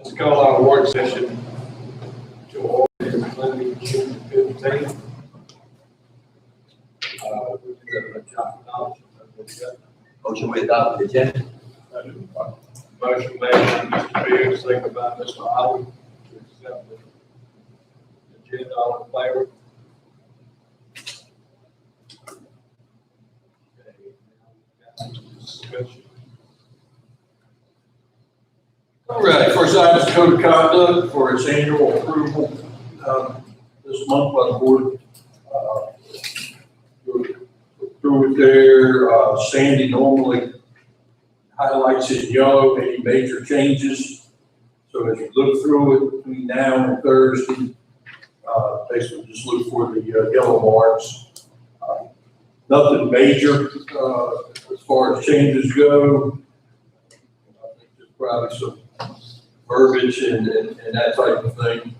Let's call our work session to order Monday, June 15th. Motion we adopt the agenda. Motion made by Mr. Beard, second by Mr. Howard to accept the agenda. All in favor? Discussion. All right, first item is code of conduct for its annual approval this month by the board. Through it there, Sandy normally highlights in yellow any major changes. So as you look through it between now and Thursday, basically just look for the yellow marks. Nothing major as far as changes go. I think there's probably some verbiage and that type of thing.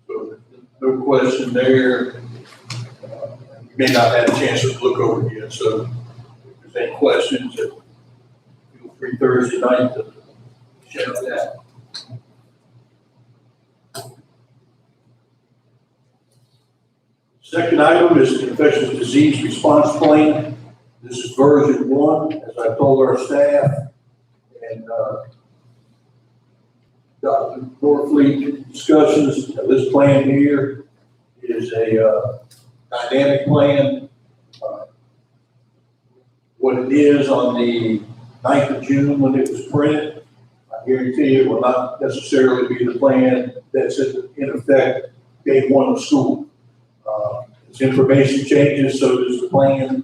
So no question there. You may not have a chance to look over it yet, so if there's any questions, feel free Thursday night to shout that. Second item is the infectious disease response plan. This is version 1, as I told our staff, and Dr. Norfleet discussions. This plan here is a dynamic plan. What it is on the 9th of June when it was printed, I guarantee you it will not necessarily be the plan that's in effect day 1 of school. As information changes, so does the plan.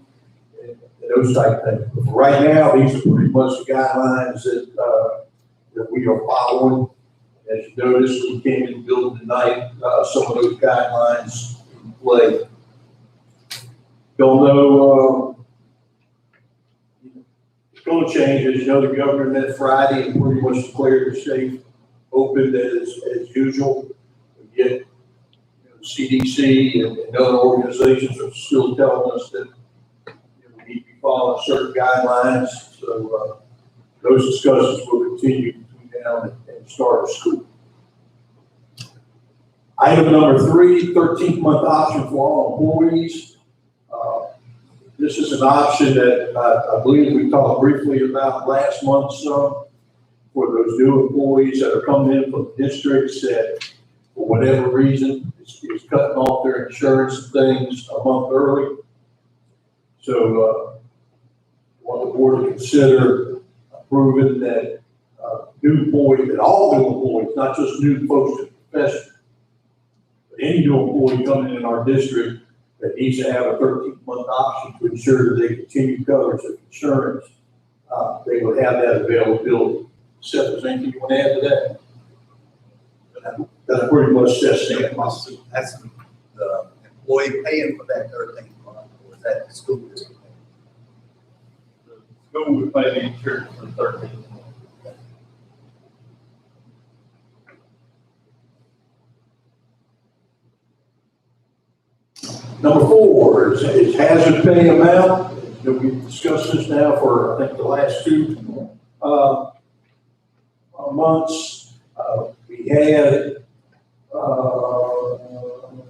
Those type things. But for right now, these are pretty much the guidelines that we are following. As you notice, we came in the building tonight, some of those guidelines in play. Don't know, it's going to change. As you know, the governor met Friday and pretty much declared the state open as usual. Yet, CDC and other organizations are still telling us that we need to be following certain guidelines. So those discussions will continue between now and start of school. Item number 3, 13th-month option for all employees. This is an option that I believe we talked briefly about last month. So for those new employees that are coming in from districts that, for whatever reason, is cutting off their insurance and things a month early. So, want the board to consider approving that new employee, that all new employees, not just new folks to the profession, but any new employee coming in our district that needs to have a 13th-month option to ensure that they continue coverage of insurance, they would have that availability. Seth, is anything you want to add to that? That's pretty much sets that. That's the employee paying for that 13th month, or is that the school district? The school would pay the insurance for 13th month. Number 4 is hazard pay amount. We've discussed this now for, I think, the last 2 months. We had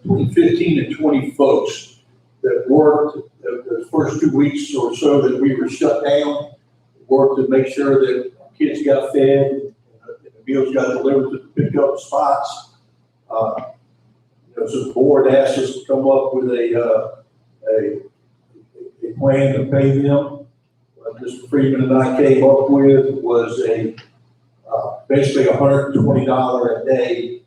between 15 and 20 folks that worked the first 2 weeks or so that we were shut down, worked to make sure that kids got fed, and the meals got delivered to the pickup spots. So the board asked us to come up with a plan to pay them. What Mr. Freeman and I came up with was basically $120 a day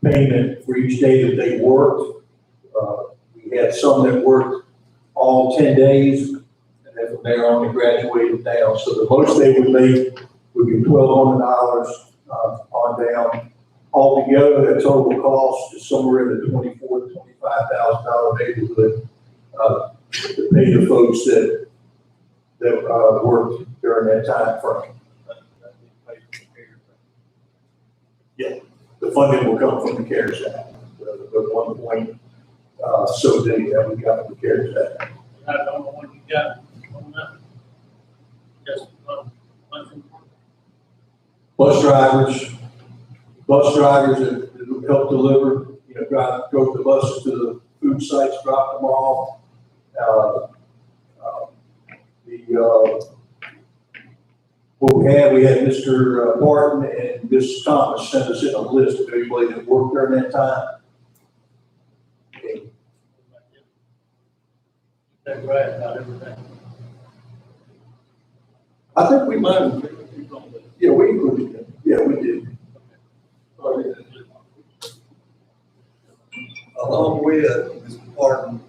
payment for each day that they worked. We had some that worked all 10 days, and then from there on they graduated down. So the most they would make would be $1,200 on down. Altogether, that total cost is somewhere in the $24,000 to $25,000 neighborhood to pay the folks that worked during that time frame. Yeah, the funding will come from the CARES Act. The 1 point so that we got from the CARES Act. I don't know what you got on that. bus drivers that help deliver, drove the buses to the food sites, dropped them off. What we had Mr. Martin and Ms. Thomas sent us in a list of everybody that worked during that time. That's right, not everything. I think we might have, yeah, we included them. Yeah, we did. Along with Mr. Martin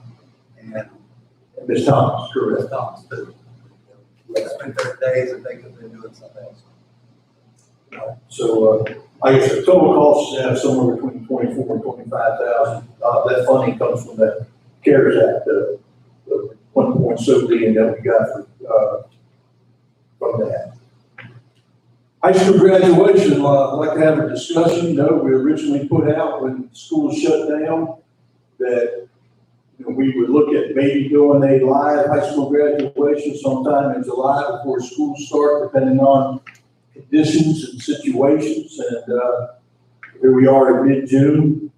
and Ms. Thomas, Ms. correct. Thomas too. They spent their days and they could have been doing something else. So, I guess the total cost is now somewhere between 24 and 25,000. That funding comes from that CARES Act, the 1.7 billion that we got from that. High school graduation, I'd like to have a discussion. We originally put out when schools shut down that we would look at maybe doing a live high school graduation sometime in July before schools start, depending on conditions and situations. And here we are in mid-June,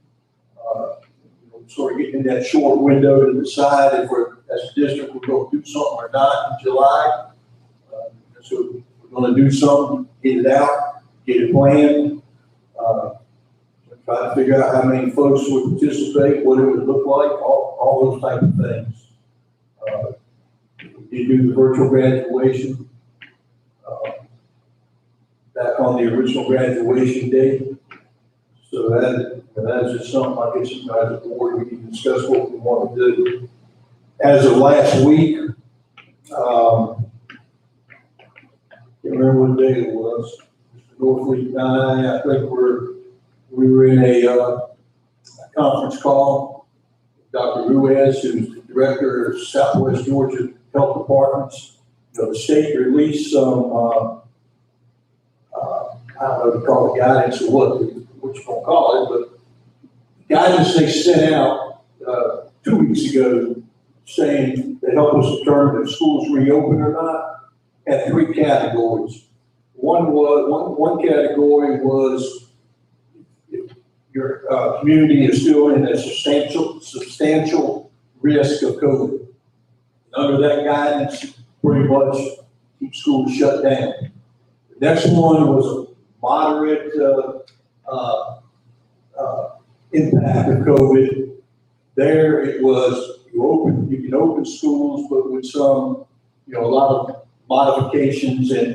sort of getting in that short window to decide if we're, as a district, we're going to do something or not in July. So we're going to do something, get it out, get it planned, try to figure out how many folks would participate, what it would look like, all those type of things. We did do the virtual graduation back on the original graduation date. So that's just something I guess you guys at the board, we can discuss what we want to do. As of last week, can't remember what day it was. Mr. Norfleet and I think we were in a conference call. Dr. Ruiz, who's the director of Southwest Georgia Health Departments, the state released some, I don't know what to call it, guidance or what you're going to call it, but guidance they sent out 2 weeks ago saying they help us determine if schools reopen or not. Had three categories. One category was if your community is still in a substantial risk of COVID. Under that guidance, pretty much keep schools shut down. The next one was a moderate impact of COVID. There it was you can open schools, but with some, a lot of modifications and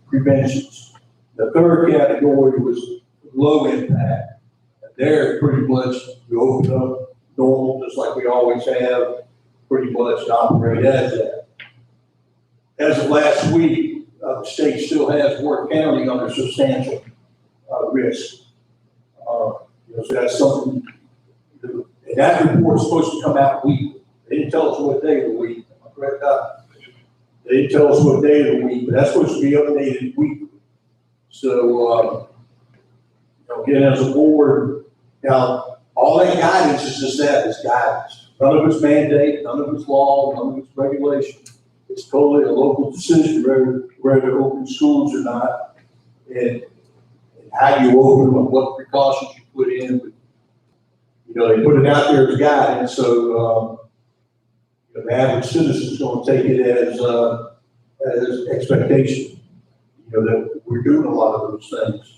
preventions. The third category was low impact. There, pretty much, you open up normal, just like we always have, pretty much operate as that. As of last week, the state still has Worth County under substantial risk. So that's something, and that report is supposed to come out weekly. They didn't tell us what day of the week. Am I correct, Doc? They didn't tell us what day of the week, but that's supposed to be updated weekly. So, again, as a board, now, all that guidance is just that, is guidance. None of it's mandate, none of it's law, none of it's regulation. It's totally a local decision whether to open schools or not, and how you open them, and what precautions you put in. They put it out there as guidance, so the average citizen is going to take it as expectation. That we're doing a lot of those things.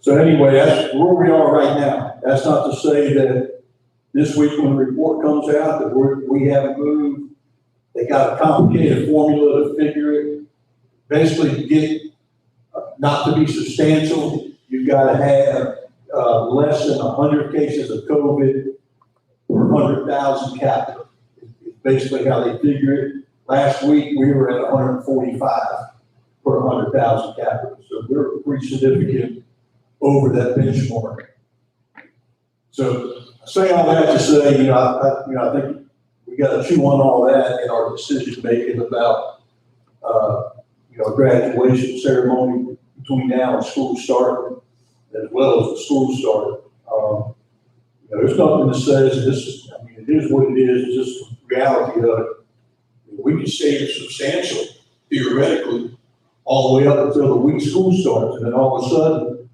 So anyway, that's where we are right now. That's not to say that this week when the report comes out that we haven't moved. They got a complicated formula to figure it. Basically, to get not to be substantial, you've got to have less than 100 cases of COVID per 100,000 capita. It's basically how they figure it. Last week, we were at 145 per 100,000 capita. So we're pretty significant over that benchmark. So say all that to say, I think we got to chew on all that in our decision making about, graduation ceremony between now and school starting, as well as the school starting. There's nothing that says this. It is what it is. It's just reality of it. We can say it's substantial theoretically, all the way up until the week school starts, and then all of a sudden,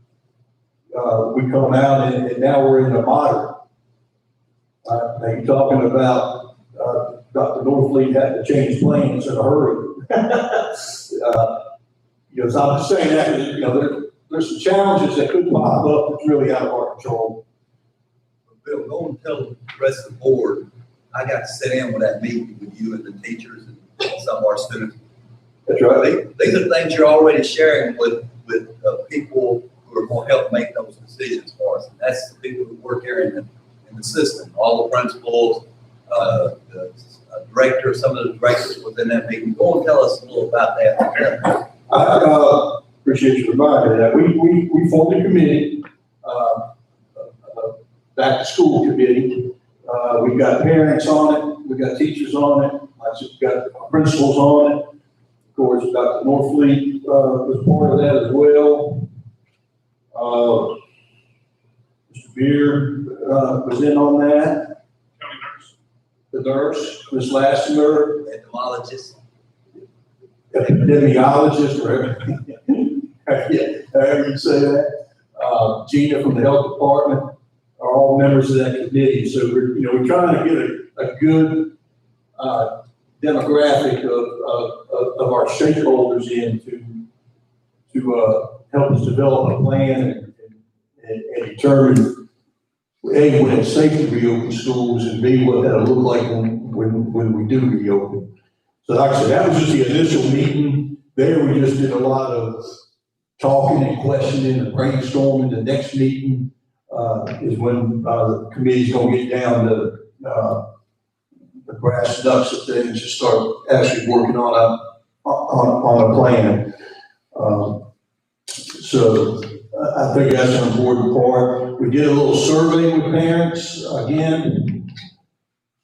we come out and now we're in the moderate. Now you're talking about, Dr. Norfleet had to change plans in a hurry. You know, so I'm just saying that, you know, there's some challenges that could pop up that's really out of our control. Bill, go and tell the rest of the board, I got to sit in with that meeting with you and the teachers and some of our students. That's right. These are things you're already sharing with people who are going to help make those decisions for us. And that's the people who work here in the system, all the principals, the director, some of the directors within that meeting. Go and tell us a little about that. I appreciate you reminding me that we formed a committee, back to school committee. We've got parents on it, we've got teachers on it, we've got principals on it. Of course, Dr. Norfleet was part of that as well. Mr. Beer was in on that. County nurse. The nurse, Ms. Lassiter, Entomologist. epidemiologist, or however you say that. Gina from the health department are all members of that committee. So we're trying to get a good demographic of our stakeholders in to help us develop a plan and determine A, when it's safe to reopen schools, and B, what that'll look like when we do reopen. So like I said, that was just the initial meeting. There we just did a lot of talking and questioning and brainstorming. The next meeting is when the committee's gonna get down to the brass nuts of things and start actually working on a plan. So I think that's an important part. We did a little survey with parents. Again,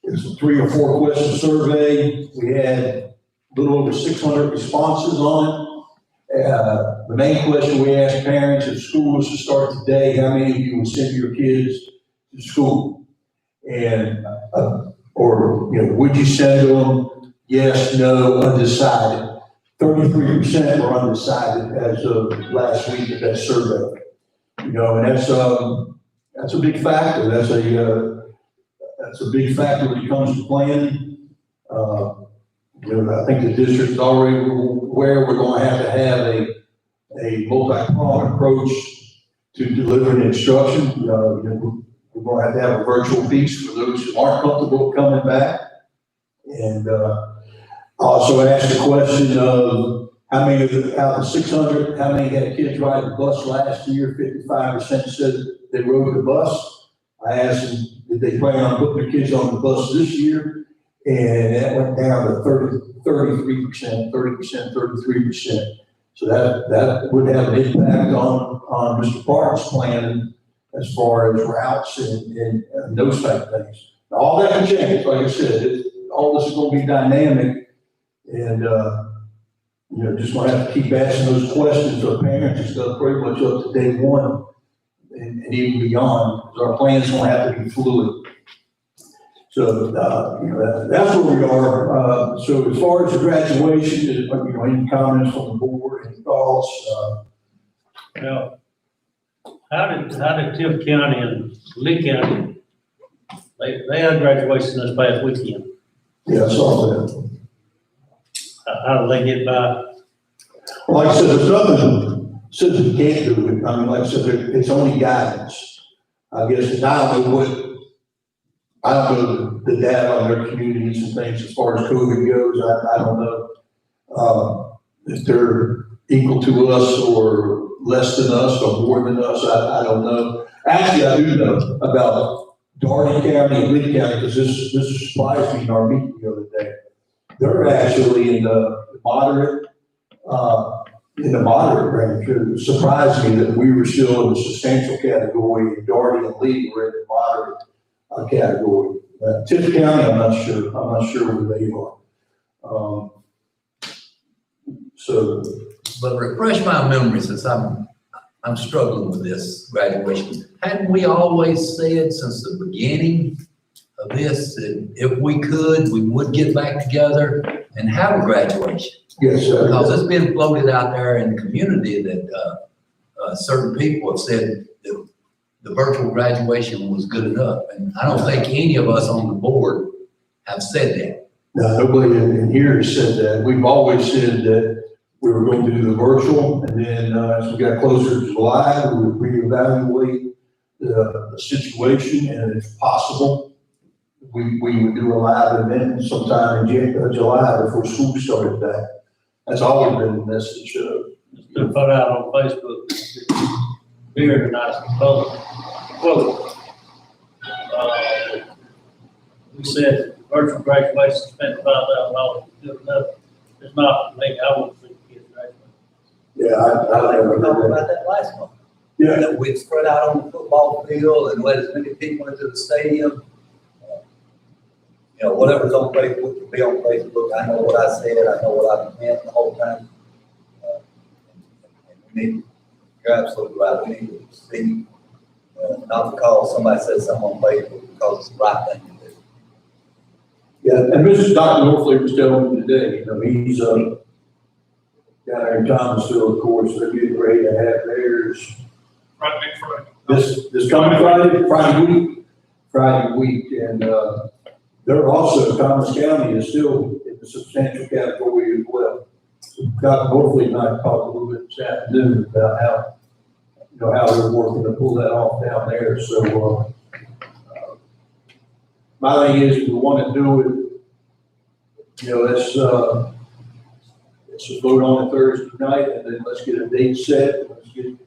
it's a 3 or 4 question survey. We had a little over 600 responses on it. The main question we asked parents, if school was to start today, how many of you would send your kids to school? And, would you send them? Yes, no, undecided. 33% were undecided as of last week at that survey. And that's a big factor. That's a big factor when it comes to planning. I think the district's already aware we're going to have a multi-pronged approach to delivering instruction. We're going to have a virtual piece for those who aren't comfortable coming back. And also asked the question of how many out of the 600, how many had kids ride the bus last year? 55% said they rode the bus. I asked them, did they plan on putting their kids on the bus this year? And that went down to 33%, 33%. So that would have an impact on Mr. Park's plan as far as routes and those type of things. Now, all that can change, like I said, all this is going to be dynamic, and just going to have to keep asking those questions to parents. It's going to pretty much up to day one and even beyond, because our plan is going to have to be fluid. So, that's where we are. So as far as the graduation, any comments from the board, any thoughts? Well, how did Tiff County and Lee County, they had graduation this past weekend. Yeah, I saw that. How do they get by? Well, like I said, there's nothing says we can't do it. I mean, like I said, it's only guidance. I guess, and I don't know the data on their communities and things as far as COVID goes. I don't know if they're equal to us or less than us or more than us. I don't know. Actually, I do know about Darden County and Lee County, because this surprised me in our meeting the other day. They're actually in the moderate range. It surprised me that we were still in the substantial category, and Darden and Lee were in the moderate category. Tiff County, I'm not sure where they are. But refresh my memory, since I'm struggling with this graduation. Hadn't we always said since the beginning of this that if we could, we would get back together and have a graduation? Yes, sir. Because it's been floated out there in the community that, certain people have said that the virtual graduation was good enough. And I don't think any of us on the board have said that. No, nobody in here has said that. We've always said that we were going to do the virtual, and then as we got closer to July, we would reevaluate the situation, and if possible, we would do a live event sometime in July before school started back. That's always been the message. Just to put out on Facebook, very nice public quote. We said virtual graduation, spent $5,000, good enough. It's not, maybe I won't see kids graduate. Yeah, I We never talked heard that. about that last month. Yeah, That we'd spread out on the football field and let as many people into the stadium. You know, whatever's on Facebook can be on Facebook. I know what I said, I know what I meant the whole time. And we need, you're absolutely right, we need to see, not because somebody said something on Facebook, because it's the right thing to do. yeah, and Dr. Norfleet was telling me today, you know, he's, down there in Thomasville, of course, they're getting ready to have theirs Right next Friday. this coming Friday week, and, they're also, Thomas County is still in the substantial category as well. Dr. Norfleet and I talked a little bit this afternoon about how, you know, how they're working to pull that off down there, so, my thing is, if we want to do it, you know, let's just vote on it Thursday night, and then let's get a date set, let's get it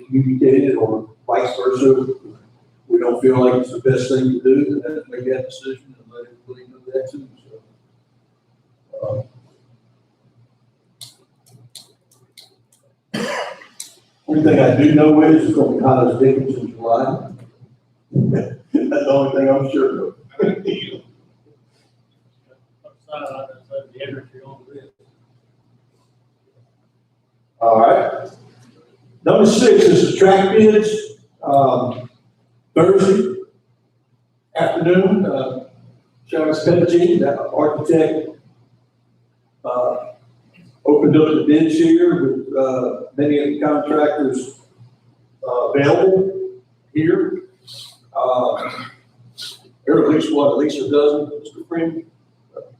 communicated, or vice versa. If we don't feel like it's the best thing to do, then let's make that decision and let everybody know that too, so. Only thing I do know is it's going to be hot as Dickens in July. That's the only thing I'm sure of. The energy on this. All right. Number 6 is the track bids. Thursday afternoon, Travis Pettigene, the architect, opened up the bids here with many of the contractors available here. There are at least a dozen, Mr. Freeman,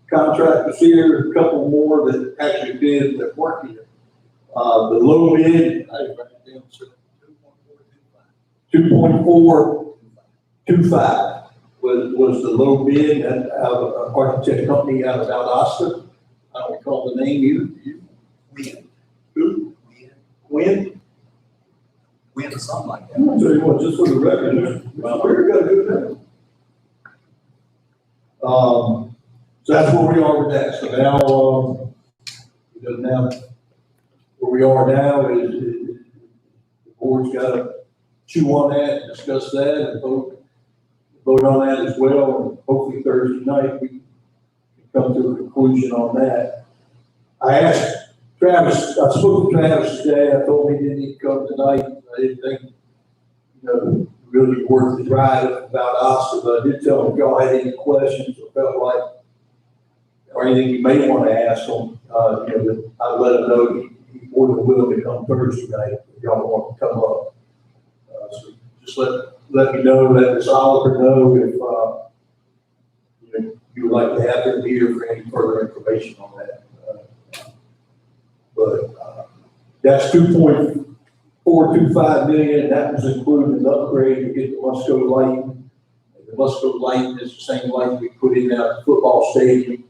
contractors here, a couple more that actually bid that weren't here. The low bid, I didn't write it down, sir. 2.425 was the low bid at an architect company out of Valdosta. I don't recall the name you. Win. Who? When? Win something like I'm that. gonna tell you what, just for the record, we're gonna do that. So that's where we are with that. So now, where we are now is the board's got to chew on that, discuss that, and vote on that as well. And hopefully Thursday night we can come to a conclusion on that. I asked Travis, I spoke to Travis today. I told him he didn't need to come tonight. I didn't think, really worth the drive about Oscar, but I did tell him if y'all had any questions or felt like, or anything you may want to ask him, that I'd let him know he's more than willing to come Thursday night if y'all want to come up. So just let me know, let Ms. Oliver know if, you would like to have him here for any further information on that. That's 2.425 million. That was including the upgrade to get the Musco lighting. The Musco lighting is the same light we put in at the football stadium.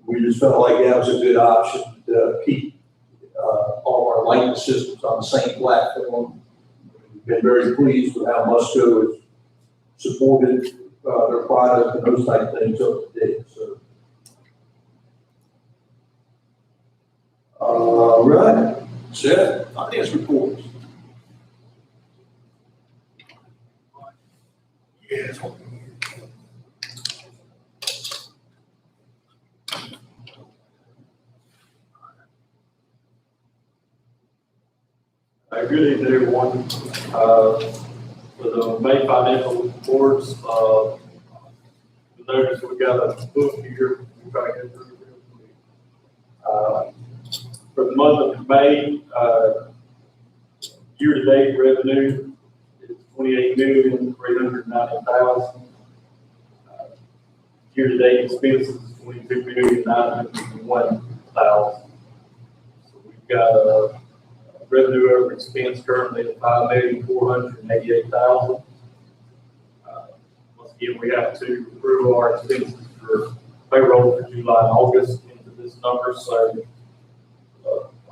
We just felt like that was a good option to keep all of our lighting systems on the same platform. We've been very pleased with how Musco has supported their product and those type of things up to date. So, all right, Seth, finance reports. Yes. Good evening, everyone. For the May financial reports, you notice we got a book here. We try to get through it real quick. month of May, year-to-date revenue is $28,390,000. Year-to-date expenses is $22,901,000. So we've got a revenue over expense currently at $5,488,000. Once again, we have to approve our expenses for payroll for July and August into this number. So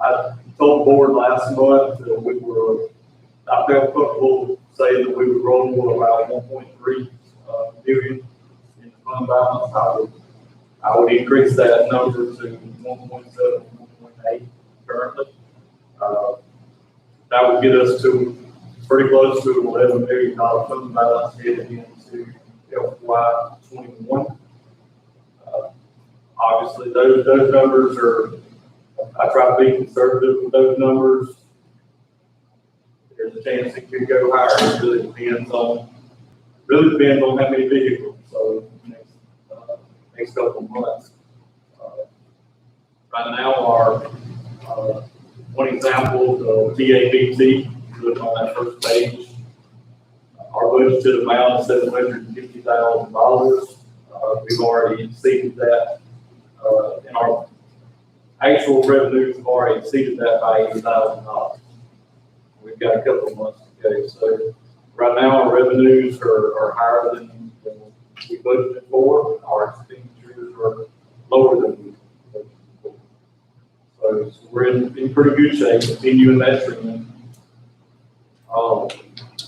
I told the board last month that I felt comfortable saying that we would roll about 1.3 million in the fund balance. I would increase that number to 1.7, 1.8 currently. That would get us to pretty close to an $11 million fund balance heading into FY21. Obviously, those numbers are, I try to be conservative with those numbers. There's a chance it could go higher. It really depends on how many vehicles. So next couple of months. Right now, our one example, the TABT, on that first page, our budgeted amount is $750,000. We've already exceeded that. And our actual revenues have already exceeded that by $80,000. We've got a couple of months to go. So right now, our revenues are higher than we budgeted for. Our expenditures are lower than we budgeted for. So we're in pretty good shape, continuing that trend.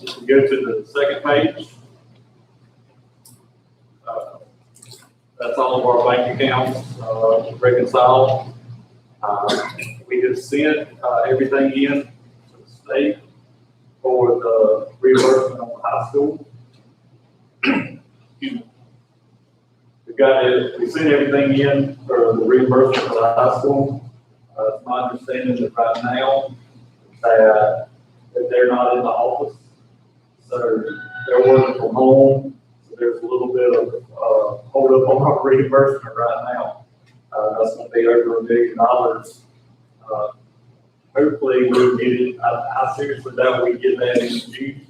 If we go to the second page, that's all of our bank accounts reconciled. We have sent everything in to the state for the reimbursement on the high school. We sent everything in for the reimbursement for the high school. It's my understanding that right now that they're not in the office, so they're working from home. So there's a little bit of hold up on our reimbursement right now. That's going to be over $1 million. Hopefully we'll get it. I seriously doubt we get that in June.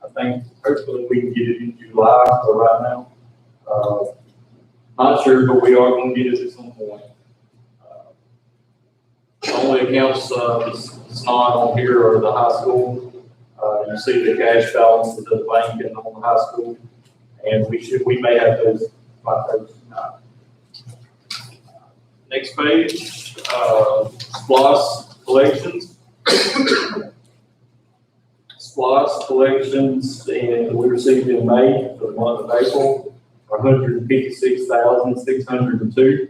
I think hopefully we can get it in July. So right now, not sure, but we are going to get it at some point. The only accounts that's not on here are the high school. You see the cash balances of the bank and on the high school, and we may have those by Thursday night. Next page, SPLOS collections. SPLOS collections, and we received in May for the month of April, $156,602.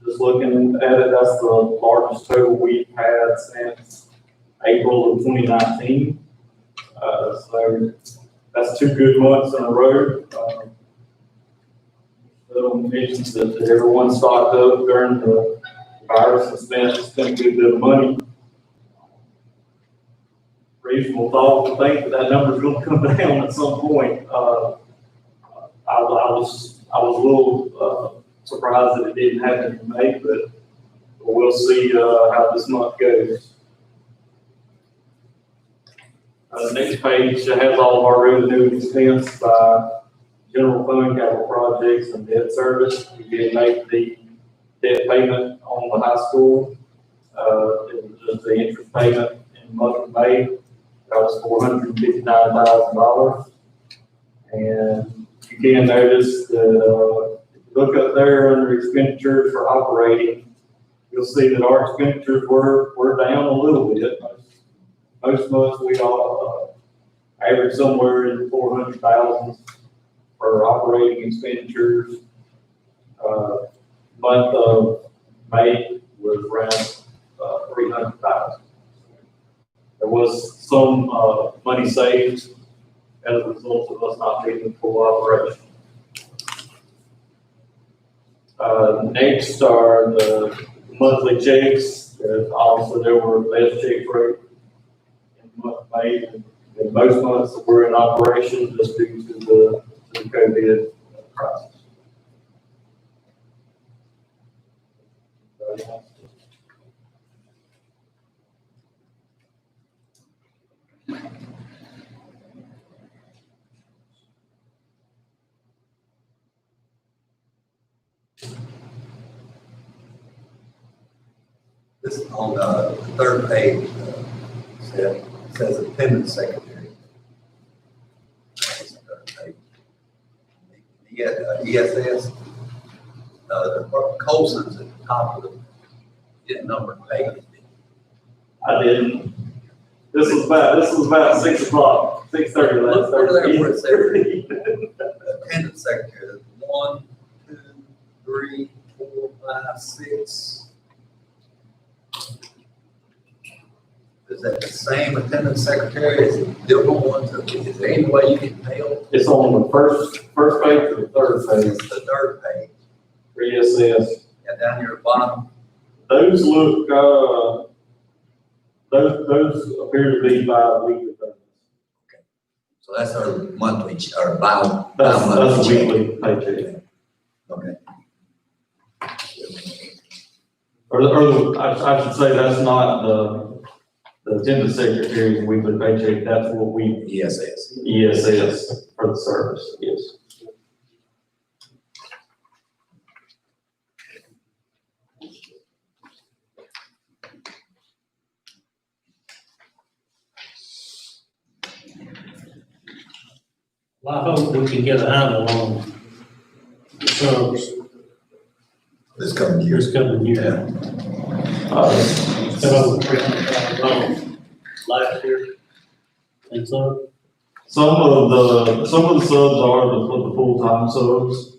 Just looking at it, that's the largest total we've had since April of 2019. So that's 2 good months in a row. Mentions that everyone stocked up during the virus and spent a good bit of money. Reasonable thought to think that number's going to come down at some point. I was a little surprised that it didn't happen in May, but we'll see how this month goes. The next page has all of our revenue and expense by general fund, capital projects, and debt service. We did make the debt payment on the high school. It was just the interest payment in the month of May. That was $459,000. And you can notice that if you look up there under expenditures for operating, you'll see that our expenditures were down a little bit. Most months we all average somewhere in the 400,000 for operating expenditures. Month of May was around 300,000. There was some money saved as a result of us not being in full operation. Next are the monthly checks. Obviously, there were less checks wrote in the month of May than most months that were in operation just due to the COVID crisis. This on the third page, says attendance secretary. That's the third page. ESS, the Colson's at the top of the number page. I didn't. This was about 6 o'clock, 6:30 last Look over there where it Thursday. Attendance secretary, there's 1, 2, 3, 4, 5, 6. Is that the same attendance secretary? Is it different ones? Is there any way you can tell? It's on the first page or the third page It's the third page, for ESS. and down here at the bottom, Those look, those appear to be bi-weekly payments. so that's our monthly, or bi-monthly. That's a check. weekly paycheck. Okay. Or I should say that's not the attendance secretary's weekly paycheck, that's what we, ESS. ESS for the service, yes. Well, I hope we can get a handle on the subs This coming year. this coming year. Got over $300,000 last year. And so, Some of the subs are the full-time subs.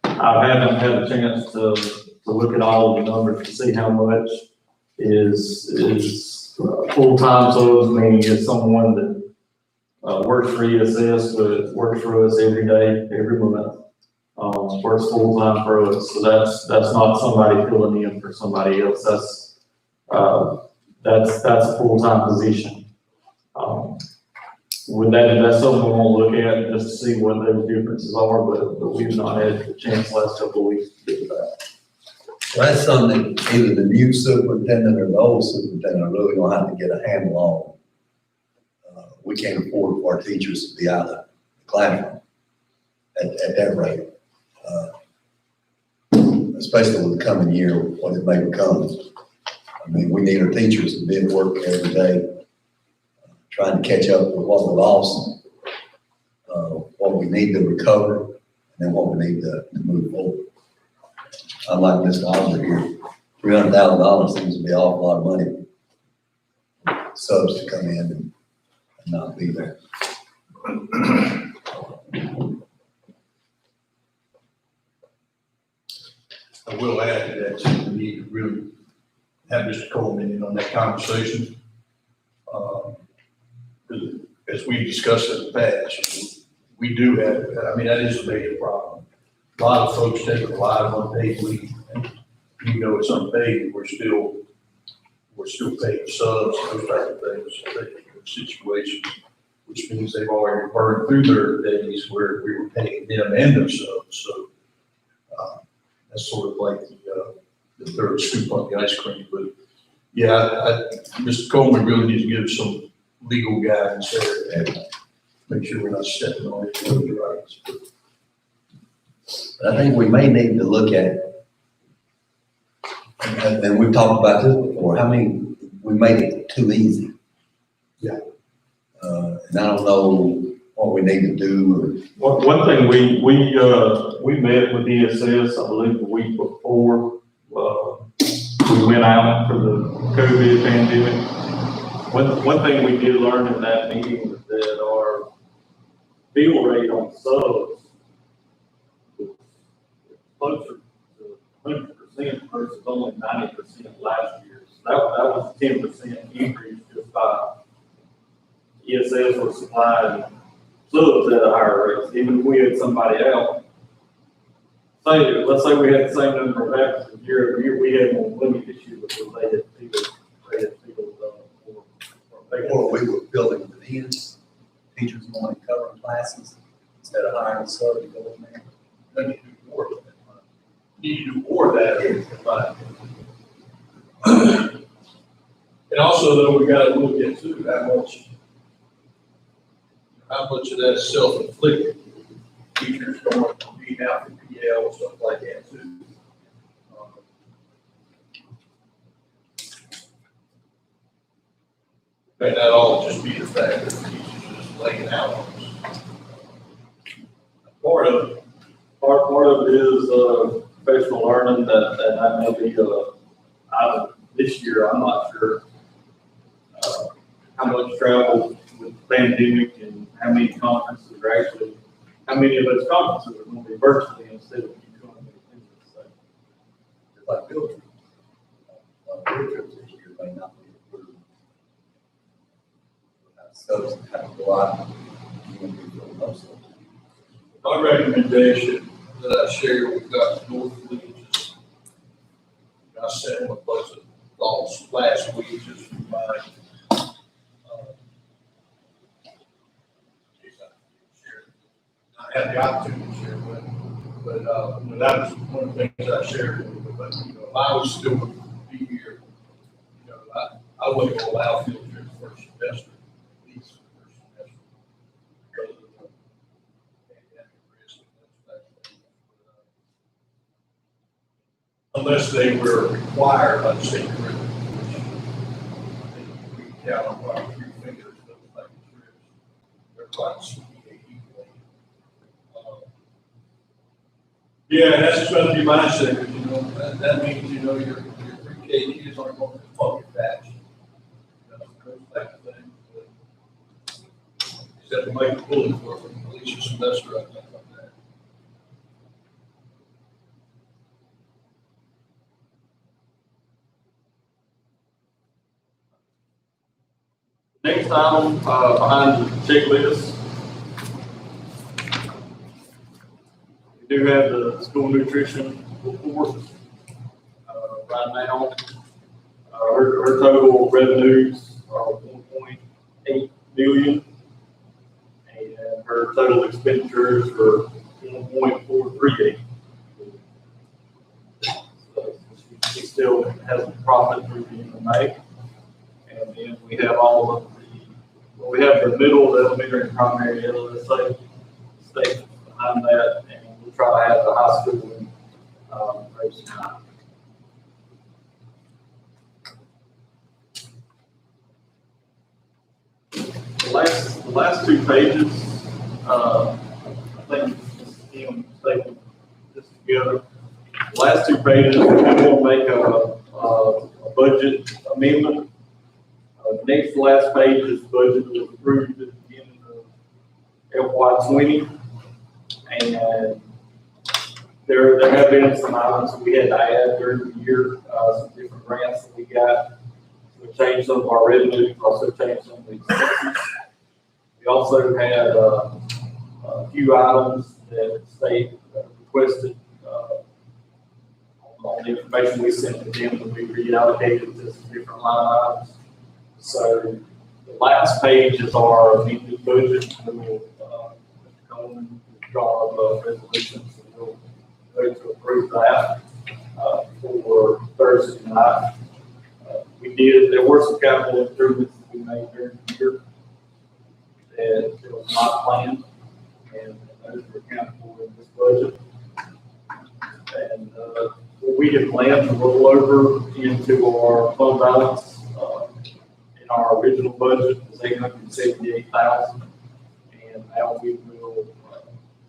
I haven't had a chance to look at all of the numbers to see how much is full-time subs, meaning it's someone that works for ESS, but works for us every day, every month. Works full-time for us, so that's not somebody filling in for somebody else, that's a full-time position. With that's something we want to look at, just to see what those differences are, but we've not had the chance last couple of weeks to do that. Well, that's something either the new superintendent or the old superintendent are really gonna have to get a handle on. We can't afford for our teachers to be out of the classroom at that rate. Especially with the coming year, what it may become. I mean, we need our teachers to be at work every day, trying to catch up with what we lost, what we need to recover, and then what we need to move forward. Unlike Mr. Osler here, $300,000 seems to be an awful lot of money. Subs to come in and not be there. I will add to that, too, we need to really have Mr. Coleman in on that conversation. As we've discussed in the past, we do have, I mean, that is a major problem. A lot of folks take a lot of unpaid leave, and even though it's unpaid, we're still paying subs, those type of things, situations, which means they've already burned through their days where we were paying them and their subs, so. That's sort of like the third scoop on the ice cream, but yeah, Mr. Coleman really needs to give us some legal guidance there and make sure we're not stepping on any rights. But I think we may need to look at, and we've talked about this before, how many, we made it too easy. Yeah. And I don't know what we need to do. One thing we met with ESS, I believe the week before, we went out for the COVID pandemic. One thing we did learn in that meeting was that our bill rate on subs was closer to 100% versus only 90% last year. So that was a 10% increase just by ESS was supplying subs at a higher rate. Even if we had somebody else, let's say we had the same number of applicants year over year, we had more money this year because they had people Or we were building the ends, teachers wanting to cover classes instead of hiring a sub to go in there. We need to do more of that. We need to do more of that, but. And also, though, we gotta look into how much of that is self-inflicted. Teachers don't want to be out for PA Part of it is, professional learning that I may be, out of this year, I'm not sure. How much travel with the pandemic and how many conferences are actually, how many of those conferences are going to be virtually instead of you going to attendance, so. Just like field trips. Field trips this year may not be approved. Scopes have to go out. You won't be doing most of it. My recommendation that I share with Dr. Northleaf is, I sent him a bunch of thoughts last week just from my, I had the opportunity to share with him, but, that was one of the things I shared with him, but, if I was still to be here, I wouldn't allow field trips first semester, at least first semester. Because of the pandemic risk and unless they were required by the state curriculum, which I think we can count on probably 3 fingers, those type of trips. They're quite CPA equally. Yeah, that's supposed to be my secret, that means, your pre-K kids aren't going to fucking batch. Those type of things. Except to make the pulling for at least a semester, I think, like that. Next item, behind the checklist. We do have the school nutrition report, right now. Her total revenues are 1.8 million. And her total expenditures are 1.438. So she still has a profit through the end of May. And then we have all of we have the middle, the elementary and primary LSA state behind that, and we'll try to have the high school in Grace County. The last 2 pages, I think Kim stapled this together. The last 2 pages, we're going to make a budget amendment. Next to last page is the budget was approved at the beginning of FY20, and there have been some items that we had to add during the year, some different grants that we got. We changed some of our revenues, also changed some of the expenses. We also had a few items that the state requested on the information we sent to them to be reallocated to some different line items. So the last page is our amended budget. We'll, Mr. Coleman, draw up a resolution, so we'll go to approve that for Thursday night. There were some capital improvements that we made during the year that was not planned, and those were accounted for in this budget. And we had planned to roll over into our fund balance. In our original budget was $878,000, and now we will.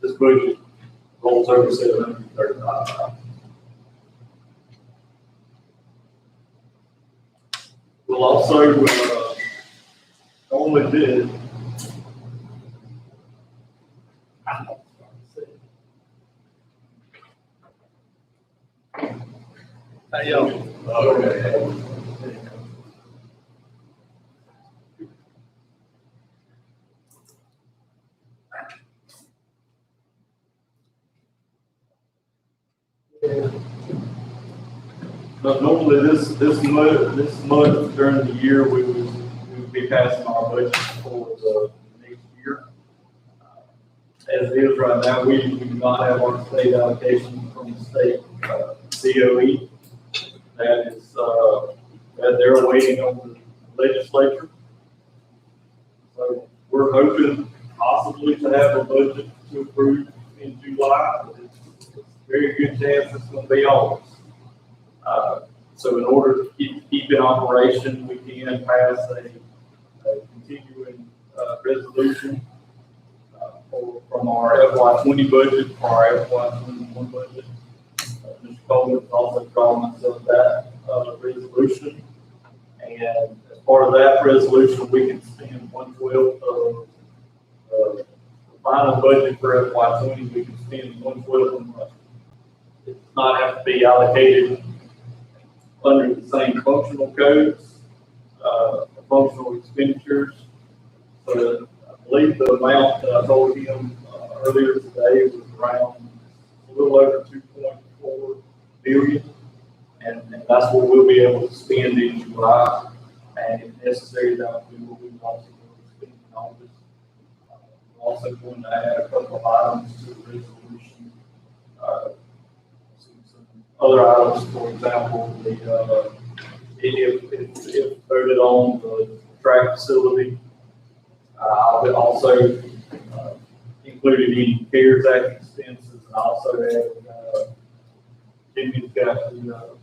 This budget rolls over $735,000. We'll also only did. Hey, yo. Okay. But normally this month during the year we would be passing our budget for the next year. As it is right now, we do not have our state allocation from the state COE. That is that they're waiting on the legislature. So we're hoping possibly to have a budget to approve in July, but it's a very good chance it's going to be August. So in order to keep in operation, we can pass a continuing resolution from our FY 20 budget, for our FY 21 budget. Mr. Coleman is also drawing us of that, resolution. And as part of that resolution, we can spend 1/12 of, the final budget for FY 20, we can spend 1/12 of the money. It does not have to be allocated under the same functional codes, functional expenditures. So I believe the amount that I told him earlier today was around a little over 2.4 billion. And that's what we'll be able to spend in July. And if necessary, that we will be also going to spend in August. We're also going to add a couple of items to the resolution. Some other items, for example, if voted on the track facility, I'll be also included in CARES Act expenses, and also add, Jimmy's got the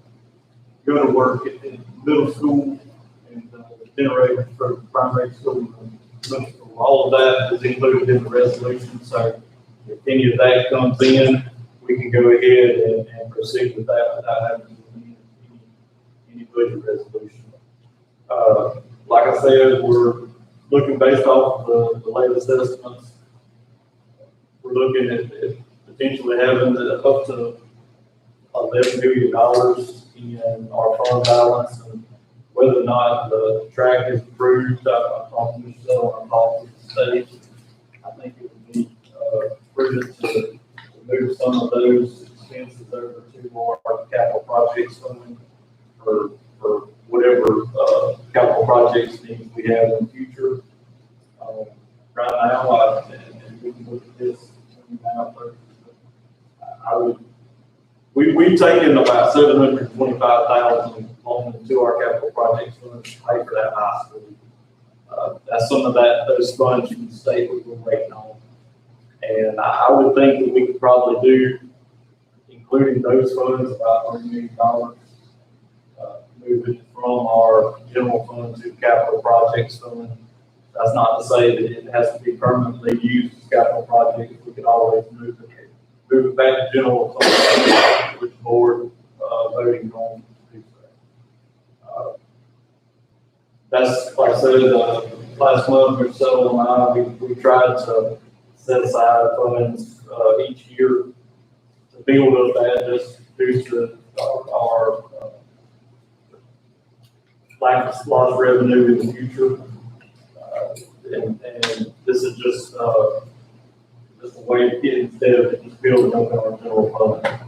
go to work at the middle school and the generator for primary school and middle school. All of that is included in the resolution, so if any of that comes in, we can go ahead and proceed with that without having to do any budget resolution. Like I said, we're looking based off the latest estimates. We're looking at potentially having up to $11 million in our fund balance, and whether or not the track is approved, I talked to Michelle on all the stage. I think it would be prudent to move some of those expenses over to our capital projects fund for whatever capital projects needs we have in the future. Right now, and we can look at this now, but I would. We've taken about $725,000 on into our capital projects fund to pay for that high school. That's some of those funds from the state we were waiting on. And I would think that we could probably do, including those funds, about $1 million, moving from our general fund to capital projects fund. That's not to say that it has to be permanently used as capital projects. We could always move it back to general fund with the board voting on to do so. That's, like I said, last month or so, and we tried to set aside funds each year to build up that, just due to our lack of lost revenue in the future. And this is just a way to get instead of just building up our general fund.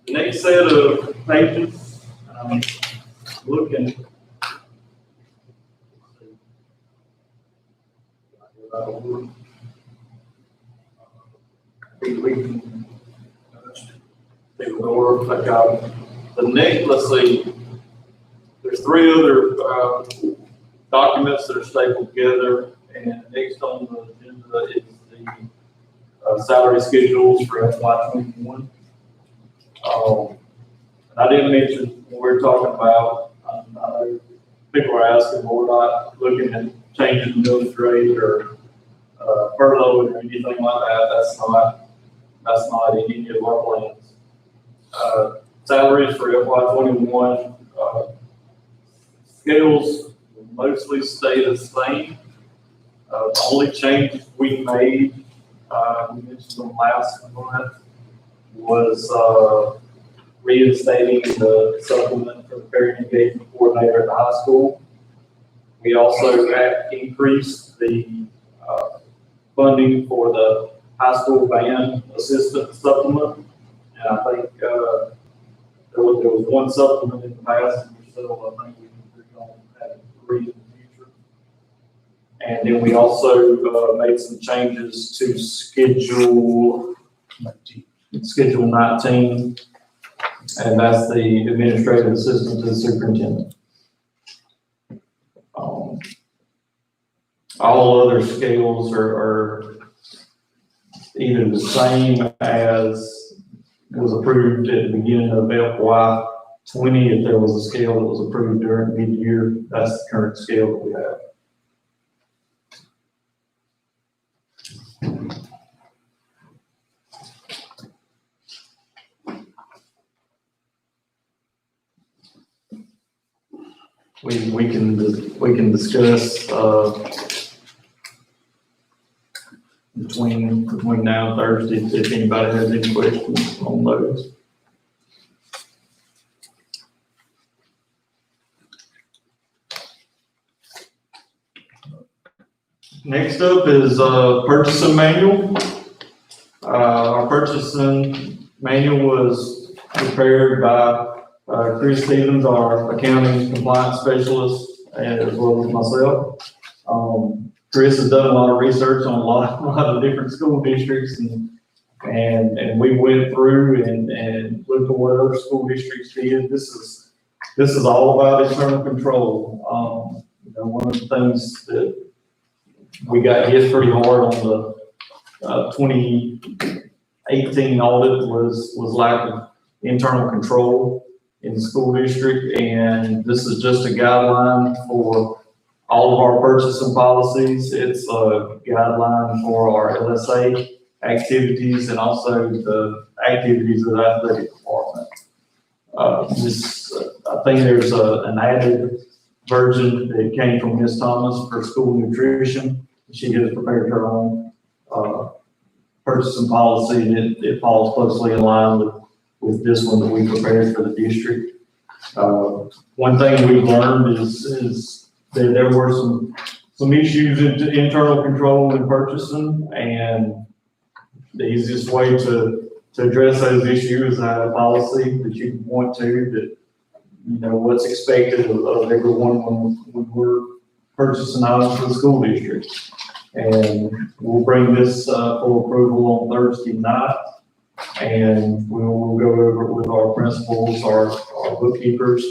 The next set of pages, looking. We can take a look at the next. Let's see. There's three other documents that are stapled together, and next on the agenda is the salary schedules for FY 21. And I didn't mention when we were talking about, I know people are asking, well, we're not looking at changing the millage rate or furlough or anything like that. That's not in any of our plans. Salaries for FY 21, scales mostly stay the same. The only changes we made, we mentioned them last month, was reinstating the supplement for the parent engagement coordinator at the high school. We also increased the funding for the high school band assistant supplement. And I think there was one supplement in the past, and so I think we can on having 3 in the future. And then we also made some changes to schedule 19, and that's the administrative assistant to the superintendent. All other scales are either the same as was approved at the beginning of FY 20. If there was a scale that was approved during mid-year, that's the current scale that we have. we can discuss, between now and Thursday, if anybody has any questions on those. Next up is purchasing manual. Our purchasing manual was prepared by Chris Stevens, our accounting compliance specialist, as well as myself. Chris has done a lot of research on a lot of different school districts, and we went through and looked at what other school districts did. This is all about internal control. One of the things that we got hit pretty hard on the 2018 audit was lack of internal control in the school district, and this is just a guideline for all of our purchasing policies. It's a guideline for our LSA activities and also the activities of the athletic department. I think there's an added version that came from Ms. Thomas for school nutrition. She has prepared her own purchasing policy, and it falls closely in line with this one that we prepared for the district. One thing we learned is that there were some issues in internal control in purchasing, and the easiest way to address those issues is have a policy that you want to, that what's expected of everyone when we're purchasing items for the school district. And we'll bring this for approval on Thursday night, and we'll go over it with our principals, our bookkeepers.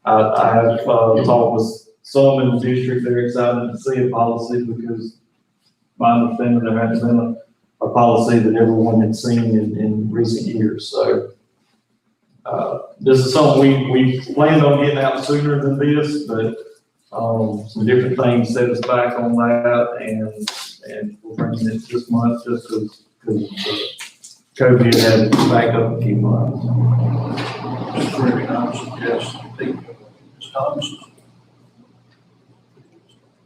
I have talked with some in the district. They're excited to see a policy because my understanding there hasn't been a policy that everyone had seen in recent years. So this is something we planned on getting out sooner than this, but some different things set us back on that, and we're bringing it this month just because COVID had back up a few months. Mr. Chairman, I would suggest Ms. Thomas.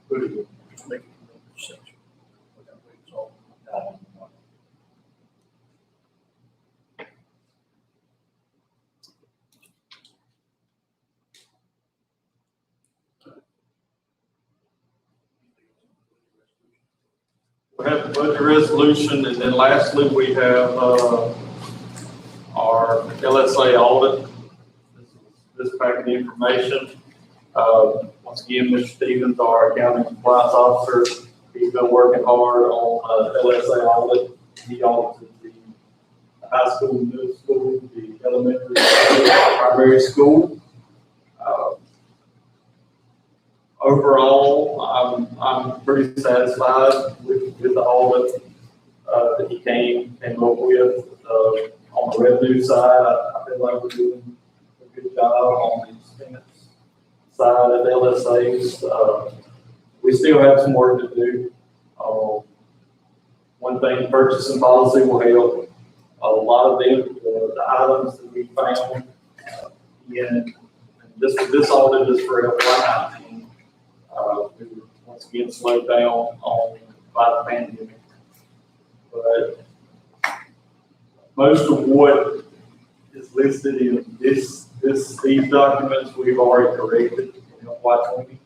Put it in, make it a section. That way it's all down in one. We have the budget resolution, and then lastly, we have our LSA audit. This packet of information. Once again, Mr. Stevens, our accounting compliance officer, he's been working hard on LSA audit. He audited the high school, middle school, the elementary, primary school. Overall, I'm pretty satisfied with the audit that he came up with. On the revenue side, I feel like we're doing a good job on the expense side of LSAs. We still have some work to do. One thing, purchasing policy will help. A lot of the items that we found in this audit is for FY19. We were once again slowed down by the pandemic, but most of what is listed in these documents we've already corrected in FY20.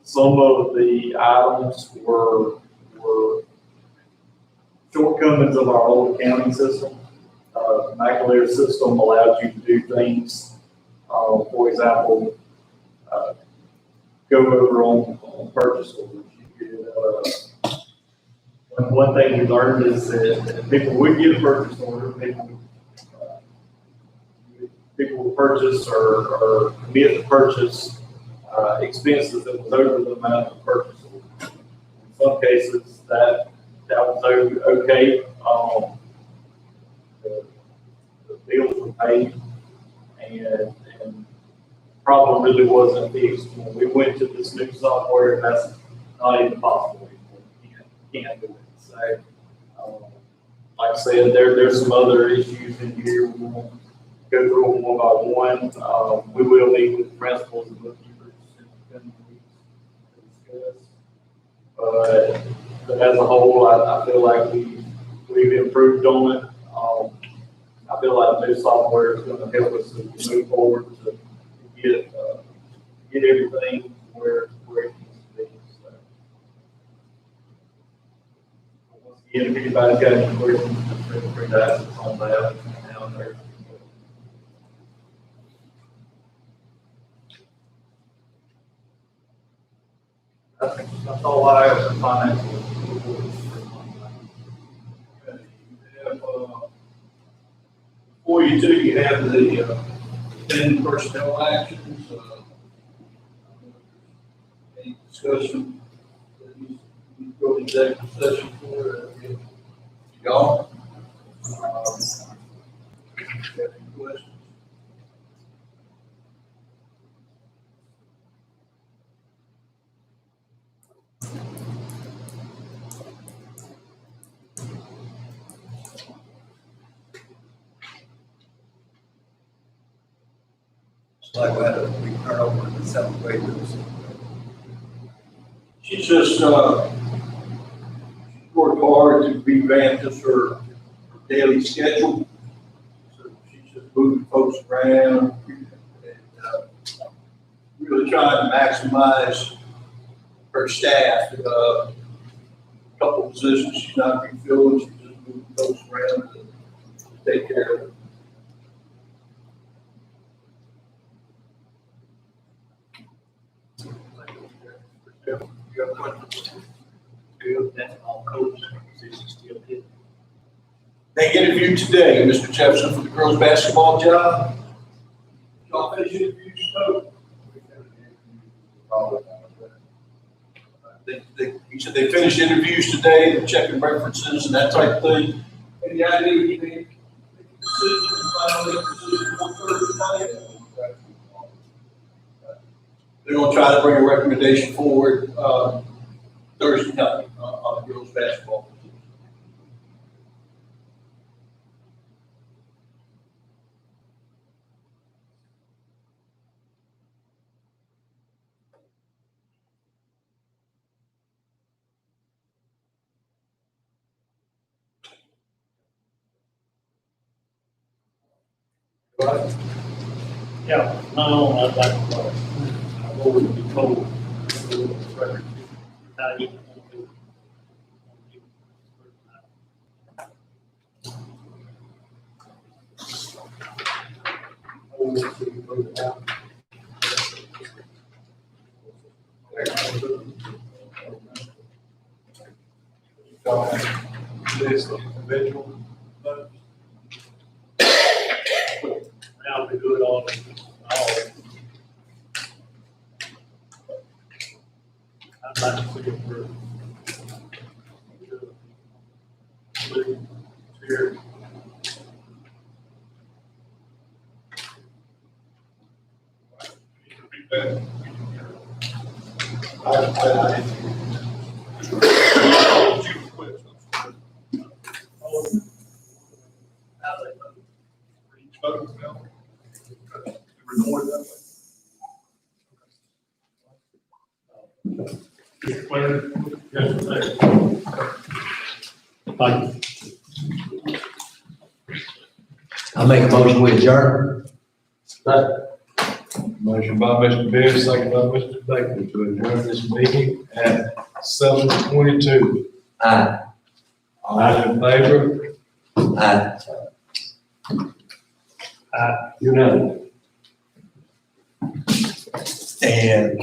Some of the items were shortcomings of our old accounting system. The McAleer system allows you to do things, for example, go over on purchase orders. One thing we learned is that people would get a purchase order, people would purchase or commit to purchase expenses that was over the amount of purchase order. In some cases, that was okay. The bills were paid, and problem really wasn't fixed. When we went to this new software, that's not even possible anymore. You can't do it. So, like I said, there's some other issues in here. We won't go through them one by one. We will meet with principals and bookkeepers 10 weeks to discuss. But as a whole, I feel like we've improved on it. I feel like new software is gonna help us to move forward to get everything where it needs to be. So, once again, if anybody's got any questions, feel free to ask us on that down there. That's all I have for financial. Before you do, you have the pending personnel actions. Any discussion that you go to executive session for? Y'all? Have any questions? It's like we had a big turnover in the seventh graders. She's just, worked hard to revamp just her daily schedule. So she's just moving folks around and, really trying to maximize her staff. A couple of positions she's not refilling, she's just moving folks around to take care of it. You have questions? Good, that's all coach positions still good. They interviewed today, Mr. Jefferson, for the girls' basketball job. Y'all finish interviews, no? He said they finished interviews today, they're checking references and that type of thing. And the idea would be to make a decision, finally, make a decision on Thursday night. They're gonna try to bring a recommendation forward, Thursday night on the girls' basketball. Right. Yeah, no, I'd like to, I've always been told, how you want to do This individual. now we do it all. I'd like to see it for. Here. I make a motion we adjourn. Motion by Mr. Beard, second by Mr. Baker to adjourn this meeting at 7:22. Aye. All in favor? Aye. Unanimous. And